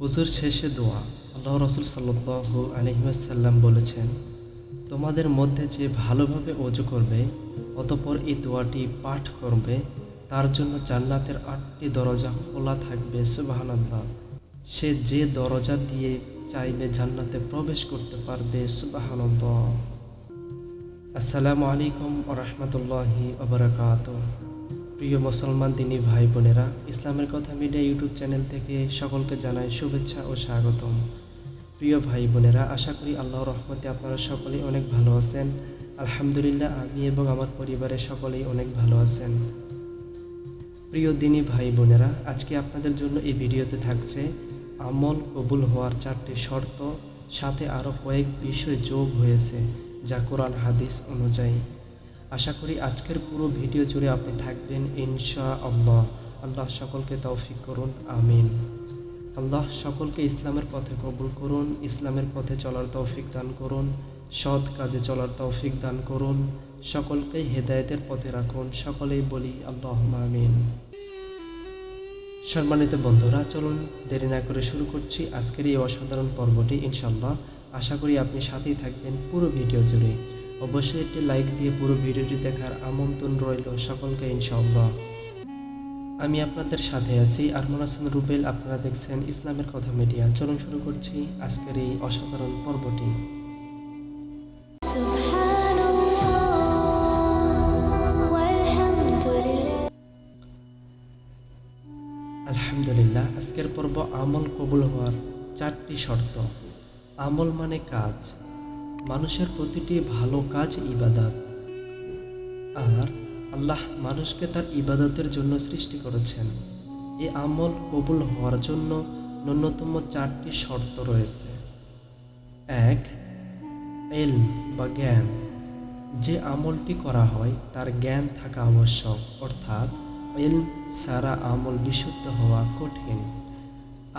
ওযুর শেষে দোয়া। আল্লাহ রাসূল সাল্লাল্লাহু আলাইহি ওয়াসাল্লাম বলেছেন, তোমাদের মধ্যে যে ভালোভাবে ওযু করবে অতঃপর এই দোয়াটি পাঠ করবে তার জন্য জান্নাতের ৮টি দরজা খোলা থাকবে। সুবহানাল্লাহ। সে যে দরজা দিয়ে চাইবে জান্নাতে প্রবেশ করতে পারবে। সুবহানাল্লাহ। আসসালামু আলাইকুম ওয়া রাহমাতুল্লাহি ওয়া বারাকাতুহু। প্রিয় মুসলমান দিনী ভাই বোনেরা, ইসলামের কথা মিডিয়া ইউটিউব চ্যানেল থেকে সকলকে জানাই শুভেচ্ছা ও স্বাগতম। প্রিয় ভাই বোনেরা, আশা করি আল্লাহর রহমতে আপনারা সকলেই অনেক ভালো আছেন। আলহামদুলিল্লাহ, আমি এবং আমার পরিবারের সকলেই অনেক ভালো আছেন। প্রিয় দিনী ভাই বোনেরা, আজকে আপনাদের জন্য এই ভিডিওতে থাকছে আমল কবুল হওয়ার 4টি শর্ত, সাথে আরও কয়েক বিষয় যোগ হয়েছে যা কোরআন হাদিস অনুযায়ী। আশা করি আজকের পুরো ভিডিও জুড়ে আপনি থাকবেন ইনশাআল্লাহ। আল্লাহ সকলকে তৌফিক করুন, আমিন। আল্লাহ সকলকে ইসলামের পথে কবুল করুন, ইসলামের পথে চলার তৌফিক দান করুন, সৎ কাজে চলার তৌফিক দান করুন, সকলকেই হেদায়েতের পথে রাখুন। সকলেই বলি আল্লাহুম্মা আমিন। সম্মানিত বন্ধুরা, চলুন দেরি না করে শুরু করছি আজকের এই অসাধারণ পর্বটি ইনশাআল্লাহ। আশা করি আপনি সাথেই থাকবেন পুরো ভিডিও জুড়ে। অবশ্যই একটি লাইক দিয়ে পুরো ভিডিওটি দেখার আমন্ত্রণ রইল সকলকে ইনশাআল্লাহ। আমি আপনাদের সাথে আছি আরমান হাসান রুবেল। আপনারা দেখছেন ইসলামের কথা মিডিয়া। চলুন শুরু করছি আজকের এই অসাধারণ পর্বটি। আলহামদুলিল্লাহ। আজকের পর্ব আমল কবুল হওয়ার 4টি শর্ত। আমল মানে কাজ। মানুষের প্রতিটি ভালো কাজ ইবাদত, আর আল্লাহ মানুষকে তার ইবাদতের জন্য সৃষ্টি করেছেন। এই আমল কবুল হওয়ার জন্য ন্যূনতম 4টি শর্ত রয়েছে। 1. ইলম বা জ্ঞান। যে আমলটি করা হয় তার জ্ঞান থাকা আবশ্যক, অর্থাৎ ইলম ছাড়া আমল বিশুদ্ধ হওয়া কঠিন,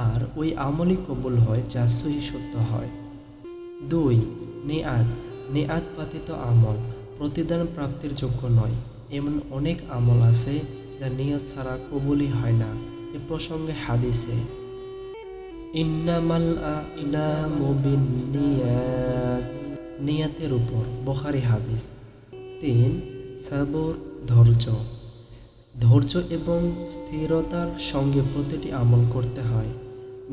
আর ওই আমলই কবুল হয় যা সহি সত্য হয়। 2. নিয়াত। নিয়াত ব্যতীত আমল প্রতিদান প্রাপ্তির যোগ্য নয়। এমন অনেক আমল আছে যা নিয়ত ছাড়া কবুলই হয় না। এ প্রসঙ্গে হাদিসে ইন্নামাল আ'মালু বিন্নিয়াত, নিয়াতের উপর, বুখারী হাদিস। 3. সবর, ধৈর্য। ধৈর্য এবং স্থিরতার সঙ্গে প্রতিটি আমল করতে হয়।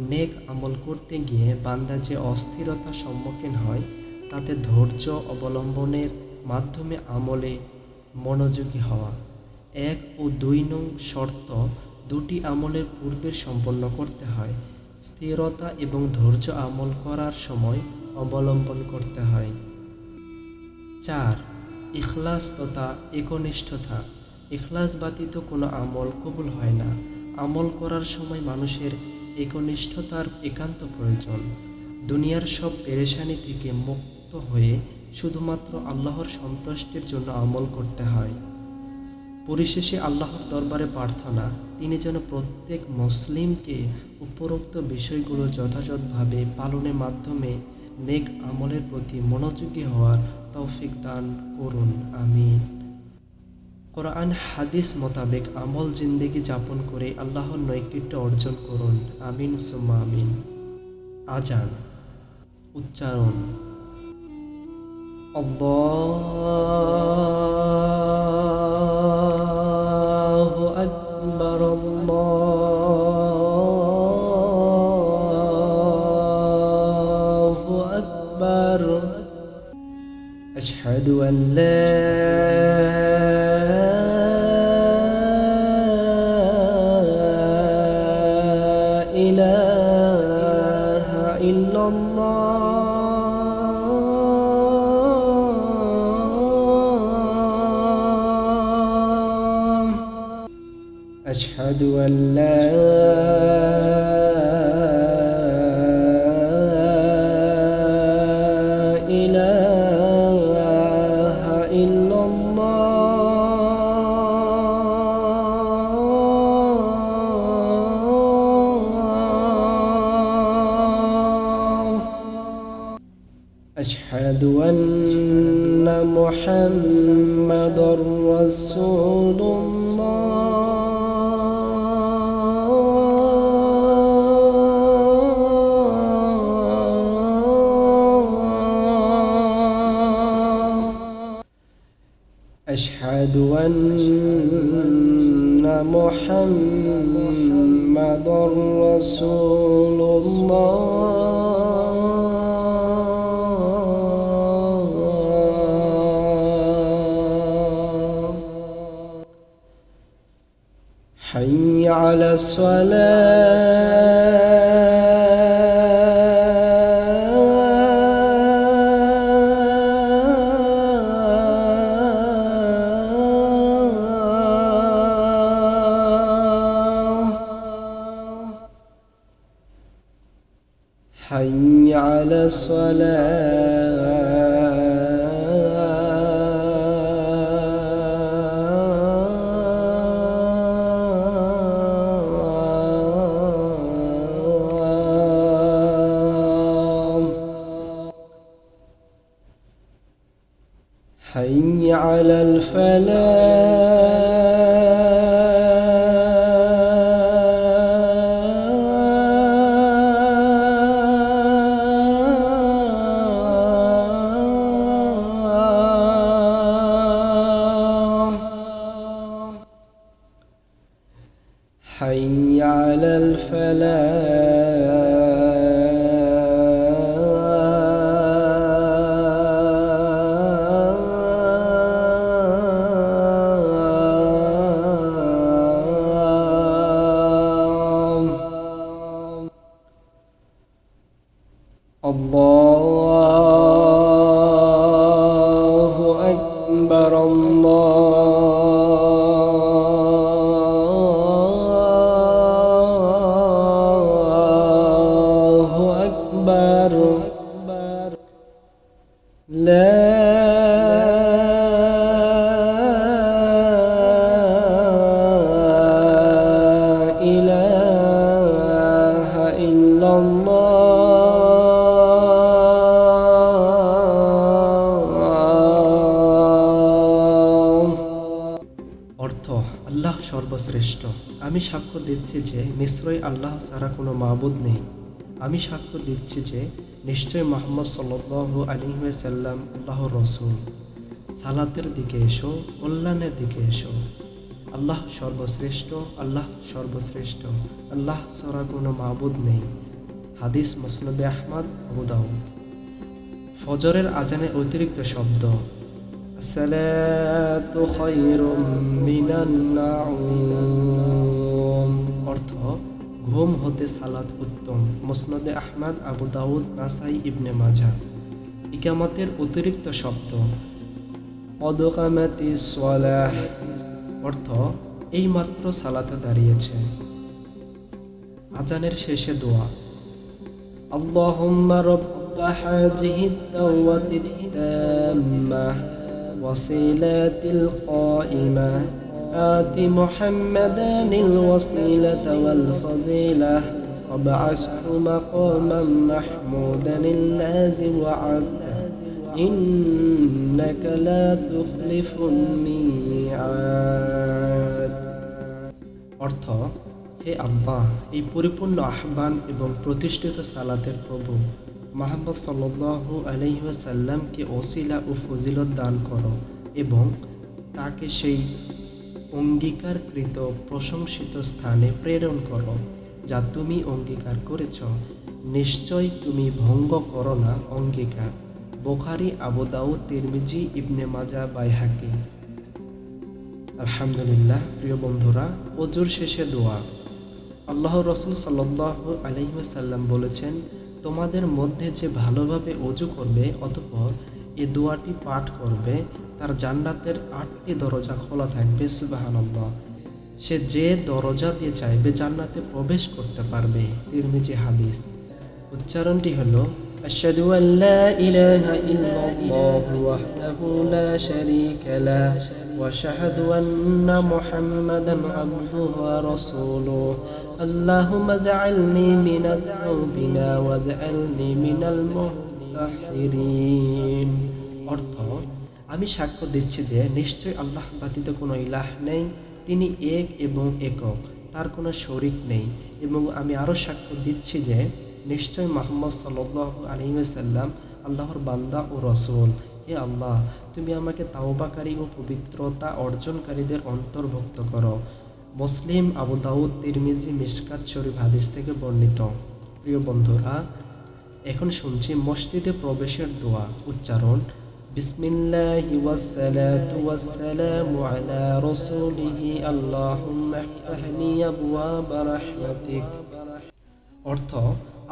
নেক আমল করতে গিয়ে বান্দা যে অস্থিরতার সম্মুখীন হয় তাতে ধৈর্য অবলম্বনের মাধ্যমে আমলে মনোযোগী হওয়া। 1 ও 2 নং শর্ত দুটি আমলের পূর্বের সম্পন্ন করতে হয়। স্থিরতা এবং ধৈর্য আমল করার সময় অবলম্বন করতে হয়। 4. ইখলাস তথা একনিষ্ঠতা। ইখলাস ব্যতীত কোনো আমল কবুল হয় না। আমল করার সময় মানুষের একনিষ্ঠতার একান্ত প্রয়োজন। দুনিয়ার সব পেরেশানি থেকে মুক্ত হয়ে শুধুমাত্র আল্লাহর সন্তুষ্টির জন্য আমল করতে হয়। পরিশেষে আল্লাহর দরবারে প্রার্থনা, তিনি যেন প্রত্যেক মুসলিমকে উপরোক্ত বিষয়গুলো যথাযথভাবে পালনের মাধ্যমে নেক আমলের প্রতি মনোযোগী হওয়ার তৌফিক দান করুন, আমিন। কোরআন হাদিস মোতাবেক আমল জিন্দেগি যাপন করে আল্লাহর নৈকট্য অর্জন করুন, আমিন সুম্মা আমিন। আজান। উচ্চারণ আল্লাহু আকবার, আল্লাহু আকবার। আশহাদু আন লা ইলাহা ইল্লাল্লাহ। আশহাদু আন লা ইলাহা ইল্লাল্লাহ। আশহাদু আন্না মুহাম্মাদুর রাসূলুল্লাহ। আশহাদু আন্না মুহাম্মাদুর রাসূলুল্লাহ হাইয়া আলাস حي على الصلاة حي على الفلاح حي على الفلاح الله أكبر الله أكبر لا إله إلا الله অর্থ আল্লাহ সর্বশ্রেষ্ঠ। আমি সাক্ষ্য দিচ্ছি যে নিশ্চয়ই আল্লাহ ছাড়া কোনো মাবুদ নেই। আমি সাক্ষ্য দিচ্ছি যে নিশ্চয় মুহাম্মদ সাল্লাল্লাহু আলাইহি ওয়াসাল্লাম আল্লাহর রাসূল। সালাতের দিকে এসো, কল্যাণের দিকে এসো। আল্লাহ সর্বশ্রেষ্ঠ, আল্লাহ সর্বশ্রেষ্ঠ, আল্লাহ ছাড়া কোনো মাবুদ নেই। হাদিস মুসনাদে আহমদ, আবু দাউদ। ফজরের আজানে অতিরিক্ত শব্দ আসসালাতু খায়রুম মিনান নাউম অর্থ ঘুম হতে সালাত উত্তম। মুসনাদে আহমদ, আবু দাউদ, নাসাই, ইবনে মাজাহ। ইকামতের অতিরিক্ত শব্দ কদ কামাতিস সালাহ অর্থ এইমাত্র সালাতে দাঁড়িয়েছে। আজানের শেষে দোয়া আল্লাহুম্মা রাব্বা হাযিহিদ দাওয়াতিত তাম্মাহ ওয়াসিলাতিল কাইমাহ আতি মুহাম্মাদানিল ওয়াসিলাতা ওয়াল ফাযিলাহ ওয়াবআসহু মাকামান মাহমুদানিল লাযি ওয়া'আদা ইন্নাকা লা তুখলিফুল মিআদ অর্থ হে আল্লাহ, এই পরিপূর্ণ আহ্বান এবং প্রতিষ্ঠিত সালাতের প্রভু মুহাম্মদ সাল্লাল্লাহু আলাইহি ওয়াসাল্লামকে ওসিলা ও ফজিলত দান করো এবং তাকে সেই অঙ্গীকারকৃত প্রশংসিত স্থানে প্রেরণ করো যা তুমি অঙ্গীকার করেছ। নিশ্চয় তুমি ভঙ্গ করো না অঙ্গীকার। বুখারী, আবু দাউদ, তিরমিজি, ইবনে মাজাহ, বাইহাকি। আলহামদুলিল্লাহ। প্রিয় বন্ধুরা, ওযুর শেষে দোয়া। আল্লাহর রাসূল সাল্লাল্লাহু আলাইহি ওয়াসাল্লাম বলেছেন, তোমাদের মধ্যে যে ভালোভাবে ওযু করবে অতঃপর এই দোয়াটি পাঠ করবে, তার জান্নাতের 8টি দরজা খোলা থাকবে। সুবহানাল্লাহ। সে যে দরজা দিয়ে চাইবে জান্নাতে প্রবেশ করতে পারবে। তিরমিজি হাদিস। উচ্চারণটি হলো আশহাদু আল্লা ইলাহা ইল্লাল্লাহু ওয়াহদাহু লা শারীকা লাহ ওয়া আশহাদু আন্না মুহাম্মাদান আবদুহু ওয়া রাসূলুহু আল্লাহুম্মা জাআলনি মিনাত তাওবিনা ওয়া জাআলনি মিনাল মুতাহহিরিন অর্থ আমি সাক্ষ্য দিচ্ছি যে নিশ্চয় আল্লাহ ব্যতীত কোনো ইলাহ নেই, তিনি এক এবং একক, তার কোনো শরীক নেই। এবং আমি আরও সাক্ষ্য দিচ্ছি যে নিশ্চয় মুহাম্মদ সাল্লাল্লাহু আলাইহি ওয়াসাল্লাম আল্লাহর বান্দা ও রাসূল। হে আল্লাহ, তুমি আমাকে তাওবাকারী ও পবিত্রতা অর্জনকারীদের অন্তর্ভুক্ত করো। মুসলিম, আবু দাউদ, তিরমিজি, মিশকাত শরীফ হাদিস থেকে বর্ণিত। প্রিয় বন্ধুরা, এখন শুনছি মসজিদে প্রবেশের দোয়া উচ্চারণ। বিসমিল্লাহি ওয়াসসালাতু ওয়াসসালামু আলা রাসূলিহি আল্লাহুম্মা ইফতাহলি আবওয়াবা রাহমাতিক। অর্থ,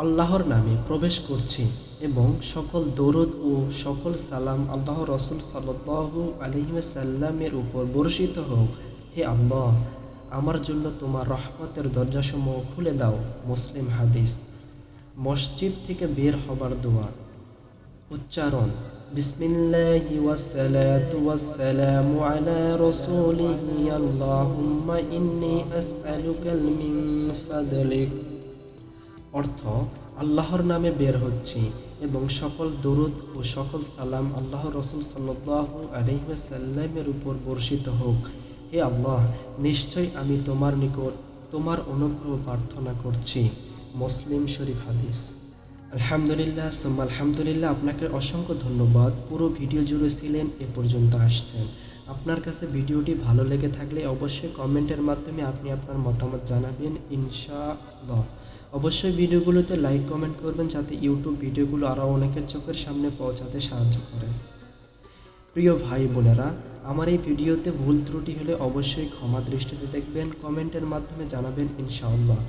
আল্লাহর নামে প্রবেশ করছি এবং সকল দরুদ ও সকল সালাম আল্লাহ রসুল সাল্লাল্লাহু আলাইহি ওয়াসাল্লামের উপর বর্ষিত হোক। হে আল্লাহ, আমার জন্য তোমার রহমতের দরজাসমূহ খুলে দাও। মুসলিম হাদিস। মসজিদ থেকে বের হবার দোয়া উচ্চারণ। বিসমিল্লাহি ওয়াসসালাতু ওয়াসসালামু আলা রাসূলিহি আল্লাহুম্মা ইন্নী আসআলুকাল মিন ফাদলিক। অর্থ, আল্লাহর নামে বের হচ্ছি এবং সকল দরুদ ও সকল সালাম আল্লাহ রসুল সাল্লাল্লাহু আলাইহি ওয়াসাল্লামের উপর বর্ষিত হোক। হে আল্লাহ, নিশ্চয় আমি তোমার নিকট তোমার অনুগ্রহ প্রার্থনা করছি। মুসলিম শরীফ হাদিস। আলহামদুলিল্লাহ সুম্মা আলহামদুলিল্লাহ, আপনাকে অসংখ্য ধন্যবাদ। পুরো ভিডিও জুড়ে ছিলেন, এ পর্যন্ত আসছেন। আপনার কাছে ভিডিওটি ভালো লেগে থাকলে অবশ্যই কমেন্টের মাধ্যমে আপনি আপনার মতামত জানাবেন ইনশাআল্লাহ। অবশ্যই ভিডিওগুলোতে লাইক কমেন্ট করবেন যাতে ইউটিউব ভিডিওগুলো আরও অনেকের চোখের সামনে পৌঁছাতে সাহায্য করে। প্রিয় ভাই বোনেরা, আমার এই ভিডিওতে ভুল ত্রুটি হলে অবশ্যই ক্ষমা দৃষ্টিতে দেখবেন, কমেন্টের মাধ্যমে জানাবেন ইনশাআল্লাহ।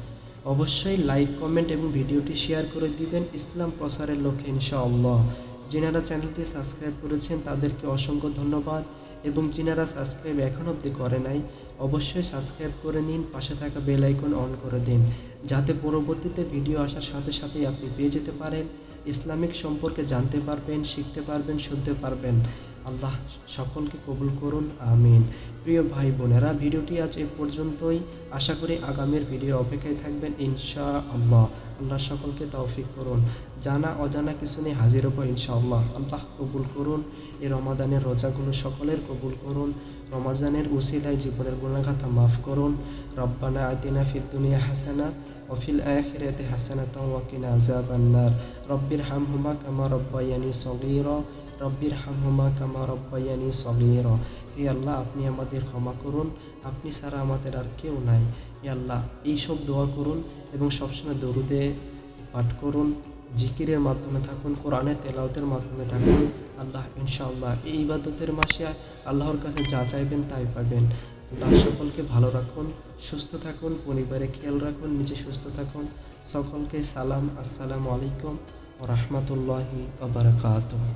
অবশ্যই লাইক কমেন্ট এবং ভিডিওটি শেয়ার করে দিবেন ইসলাম প্রসারের লক্ষ্যে ইনশাআল্লাহ। যিনারা চ্যানেলটি সাবস্ক্রাইব করেছেন তাদেরকে অসংখ্য ধন্যবাদ, এবং যিনারা সাবস্ক্রাইব এখন অবধি করে নাই অবশ্যই সাবস্ক্রাইব করে নিন, পাশে থাকা বেল আইকন অন করে দিন যাতে পরবর্তীতে ভিডিও আসার সাথে সাথেই আপনি পেয়ে যেতে পারেন, ইসলামিক সম্পর্কে জানতে পারবেন, শিখতে পারবেন, শুনতে পারবেন। আল্লাহ সকলকে কবুল করুন, আমিন। প্রিয় ভাই বোনেরা, ভিডিওটি আজ এ পর্যন্তই। আশা করি আগামীর ভিডিও অপেক্ষায় থাকবেন ইনশাআল্লাহ। আল্লাহ সকলকে তৌফিক করুন। জানা অজানা কিছু নিয়ে হাজির হবো ইনশাআল্লাহ। আল্লাহ কবুল করুন। এই রমাদানের রোজাগুলো সকলের কবুল করুন। রমাজানের উসিলায় জীবনের গুনাহগাথা মাফ করুন। রব্বানা আতিনা ফিদ দুনিয়া হাসানা ওয়া ফিল আখিরাতি হাসানাতাও ওয়া কিনা আযাবান নার। রব্বির হামহুমা কামা রব্বায়ানি সগীরা। রব্বির হামহুমা কামা রব্বায়ানি সগীরা। হে আল্লাহ, আপনি আমাদের ক্ষমা করুন, আপনি ছাড়া আমাদের আর কেউ নাই। হে আল্লাহ, এইসব দোয়া করুন এবং সবসময় দরুদে পাঠ করুন, জিকিরের মাধ্যমে থাকুন, কোরআনের তেলাওয়াতের মাধ্যমে থাকুন। আল্লাহ ইনশাআল্লাহ এই ইবাদতের মাসে আল্লাহর কাছে যা চাইবেন তাই পাবেন। আল্লাহ সকলকে ভালো রাখুন, সুস্থ থাকুন, পরিবারে খেয়াল রাখুন, নিজে সুস্থ থাকুন। সকলকে সালাম, আসসালামু আলাইকুম ওয়া রাহমাতুল্লাহি ওয়া বারাকাতুহু।